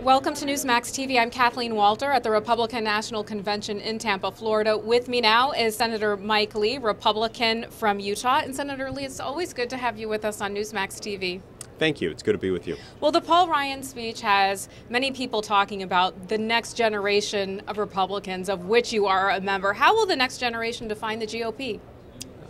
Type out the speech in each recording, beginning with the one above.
Welcome to Newsmax TV. I'm Kathleen Walter at the Republican National Convention in Tampa, Florida. With me now is Senator Mike Lee, Republican from Utah. And Senator Lee, it's always good to have you with us on Newsmax TV. Thank you. It's good to be with you. Well, the Paul Ryan speech has many people talking about the next generation of Republicans, of which you are a member. How will the next generation define the GOP?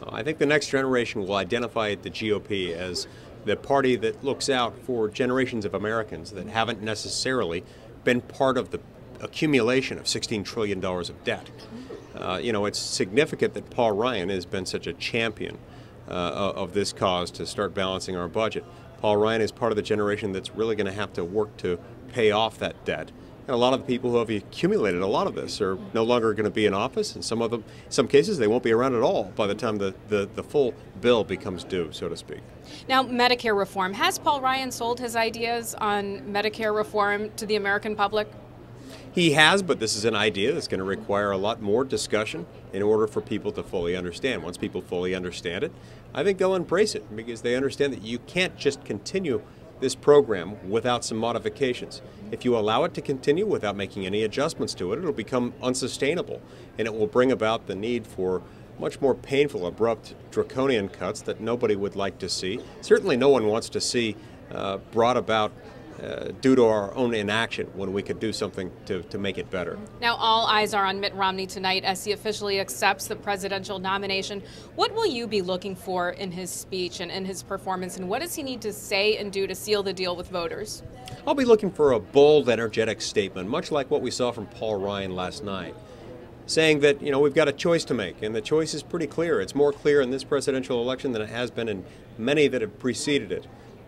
I think the next generation will identify the GOP as the party that looks out for generations of Americans that haven't necessarily been part of the accumulation of $16 trillion of debt. It's significant that Paul Ryan has been such a champion of this cause to start balancing our budget. Paul Ryan is part of the generation that's really going to have to work to pay off that debt. And a lot of the people who have accumulated a lot of this are no longer going to be in office, and some of them, in some cases, they won't be around at all by the time the full bill becomes due, so to speak. Now, Medicare reform. Has Paul Ryan sold his ideas on Medicare reform to the American public? He has, but this is an idea that's going to require a lot more discussion in order for people to fully understand. Once people fully understand it, I think they'll embrace it because they understand that you can't just continue this program without some modifications. If you allow it to continue without making any adjustments to it, it'll become unsustainable, and it will bring about the need for much more painful, abrupt, draconian cuts that nobody would like to see. Certainly no one wants to see brought about due to our own inaction when we could do something to make it better. Now, all eyes are on Mitt Romney tonight as he officially accepts the presidential nomination. What will you be looking for in his speech and in his performance, and what does he need to say and do to seal the deal with voters? I'll be looking for a bold, energetic statement, much like what we saw from Paul Ryan last night, saying that, we've got a choice to make, and the choice is pretty clear. It's more clear in this presidential election than it has been in many that have preceded it.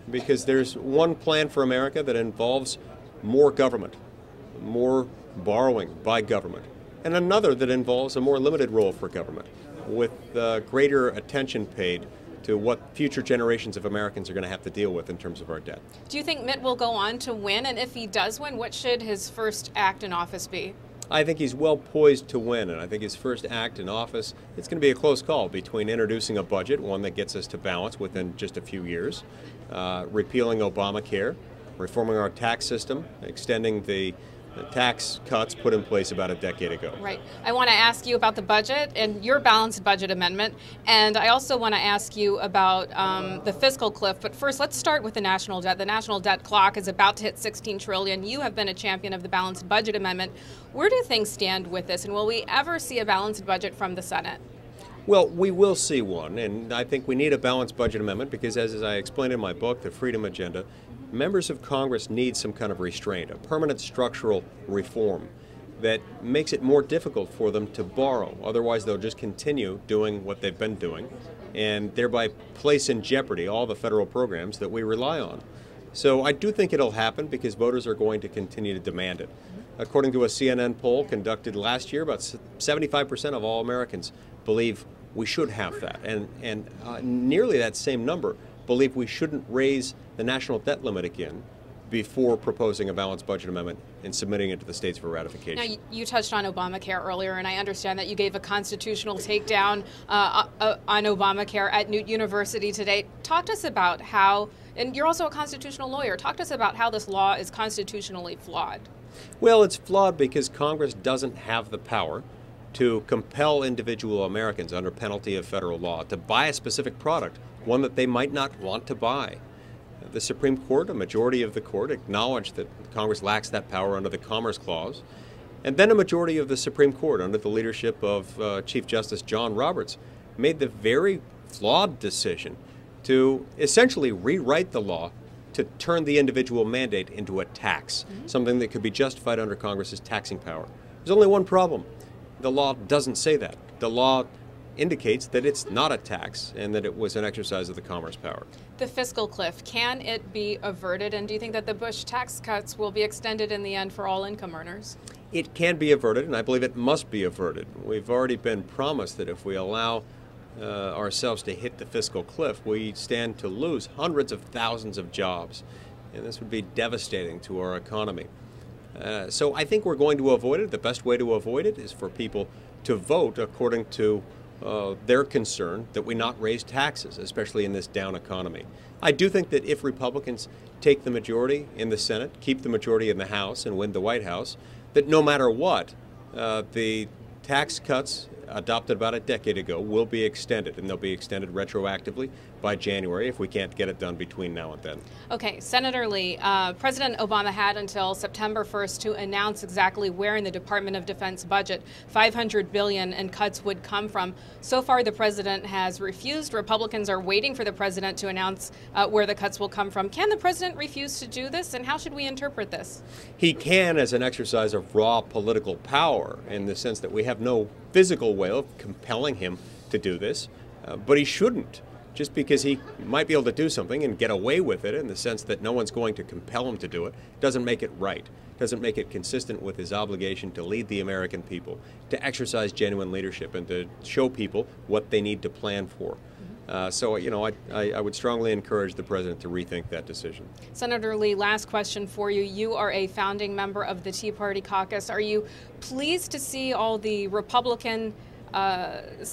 Because there's one plan for America that involves more government, more borrowing by government, and another that involves a more limited role for government, with greater attention paid to what future generations of Americans are going to have to deal with in terms of our debt. Do you think Mitt will go on to win? And if he does win, what should his first act in office be? I think he's well poised to win, and I think his first act in office, it's going to be a close call between introducing a budget, one that gets us to balance within just a few years, repealing Obamacare, reforming our tax system, extending the tax cuts put in place about a decade ago. Right. I want to ask you about the budget and your balanced budget amendment, and I also want to ask you about the fiscal cliff. But first, let's start with the national debt. The national debt clock is about to hit $16 trillion. You have been a champion of the balanced budget amendment. Where do things stand with this, and will we ever see a balanced budget from the Senate? Well, we will see one, and I think we need a balanced budget amendment because, as I explained in my book, The Freedom Agenda, members of Congress need some kind of restraint, a permanent structural reform that makes it more difficult for them to borrow. Otherwise, they'll just continue doing what they've been doing and thereby place in jeopardy all the federal programs that we rely on. So I do think it'll happen because voters are going to continue to demand it. According to a CNN poll conducted last year, about 75% of all Americans believe we should have that, and nearly that same number believe we shouldn't raise the national debt limit again before proposing a balanced budget amendment and submitting it to the states for ratification. Now, you touched on Obamacare earlier, and I understand that you gave a constitutional takedown on Obamacare at Newt University today. Talk to us about how, and you're also a constitutional lawyer, talk to us about how this law is constitutionally flawed. Well, it's flawed because Congress doesn't have the power to compel individual Americans under penalty of federal law to buy a specific product, one that they might not want to buy. The Supreme Court, a majority of the court, acknowledged that Congress lacks that power under the Commerce Clause, and then a majority of the Supreme Court, under the leadership of Chief Justice John Roberts, made the very flawed decision to essentially rewrite the law to turn the individual mandate into a tax, something that could be justified under Congress's taxing power. There's only one problem. The law doesn't say that. The law indicates that it's not a tax and that it was an exercise of the commerce power. The fiscal cliff, can it be averted? And do you think that the Bush tax cuts will be extended in the end for all income earners? It can be averted, and I believe it must be averted. We've already been promised that if we allow ourselves to hit the fiscal cliff, we stand to lose hundreds of thousands of jobs, and this would be devastating to our economy. So I think we're going to avoid it. The best way to avoid it is for people to vote according to their concern that we not raise taxes, especially in this down economy. I do think that if Republicans take the majority in the Senate, keep the majority in the House, and win the White House, that no matter what, the tax cuts adopted about a decade ago will be extended, and they'll be extended retroactively by January if we can't get it done between now and then. Okay, Senator Lee, President Obama had until September 1st to announce exactly where in the Department of Defense budget $500 billion in cuts would come from. So far, the president has refused. Republicans are waiting for the president to announce where the cuts will come from. Can the president refuse to do this, and how should we interpret this? He can, as an exercise of raw political power, in the sense that we have no physical way of compelling him to do this, but he shouldn't. Just because he might be able to do something and get away with it in the sense that no one's going to compel him to do it, doesn't make it right, doesn't make it consistent with his obligation to lead the American people, to exercise genuine leadership, and to show people what they need to plan for. So, I would strongly encourage the president to rethink that decision. Senator Lee, last question for you. You are a founding member of the Tea Party caucus. Are you pleased to see all the Republican U.S.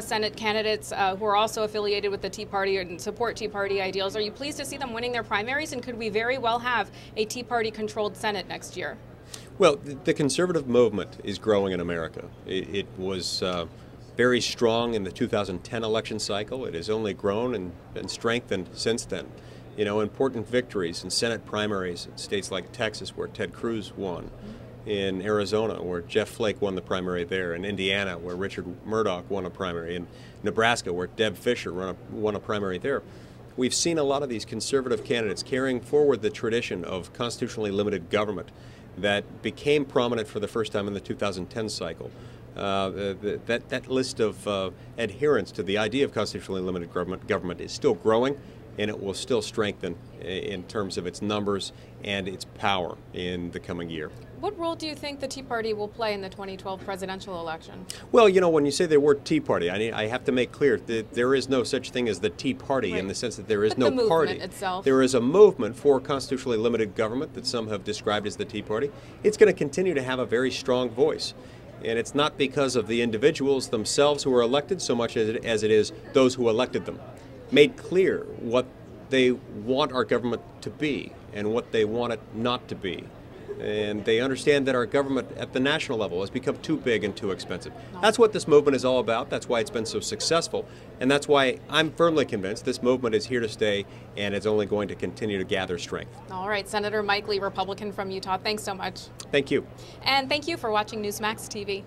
Senate candidates who are also affiliated with the Tea Party and support Tea Party ideals? Are you pleased to see them winning their primaries, and could we very well have a Tea Party-controlled Senate next year? Well, the conservative movement is growing in America. It was very strong in the 2010 election cycle. It has only grown and strengthened since then. Important victories in Senate primaries in states like Texas, where Ted Cruz won, in Arizona, where Jeff Flake won the primary there, in Indiana, where Richard Murdoch won a primary, in Nebraska, where Deb Fischer won a primary there. We've seen a lot of these conservative candidates carrying forward the tradition of constitutionally limited government that became prominent for the first time in the 2010 cycle. That list of adherents to the idea of constitutionally limited government is still growing, and it will still strengthen in terms of its numbers and its power in the coming year. What role do you think the Tea Party will play in the 2012 presidential election? Well, when you say the word Tea Party, I have to make clear that there is no such thing as the Tea Party, right, in the sense that there is no the party. Itself. There is a movement for constitutionally limited government that some have described as the Tea Party. It's going to continue to have a very strong voice. And it's not because of the individuals themselves who are elected so much as it is those who elected them. Made clear what they want our government to be and what they want it not to be. And they understand that our government at the national level has become too big and too expensive. That's what this movement is all about. That's why it's been so successful. And that's why I'm firmly convinced this movement is here to stay, and it's only going to continue to gather strength. All right, Senator Mike Lee, Republican from Utah, thanks so much. Thank you. And thank you for watching Newsmax TV.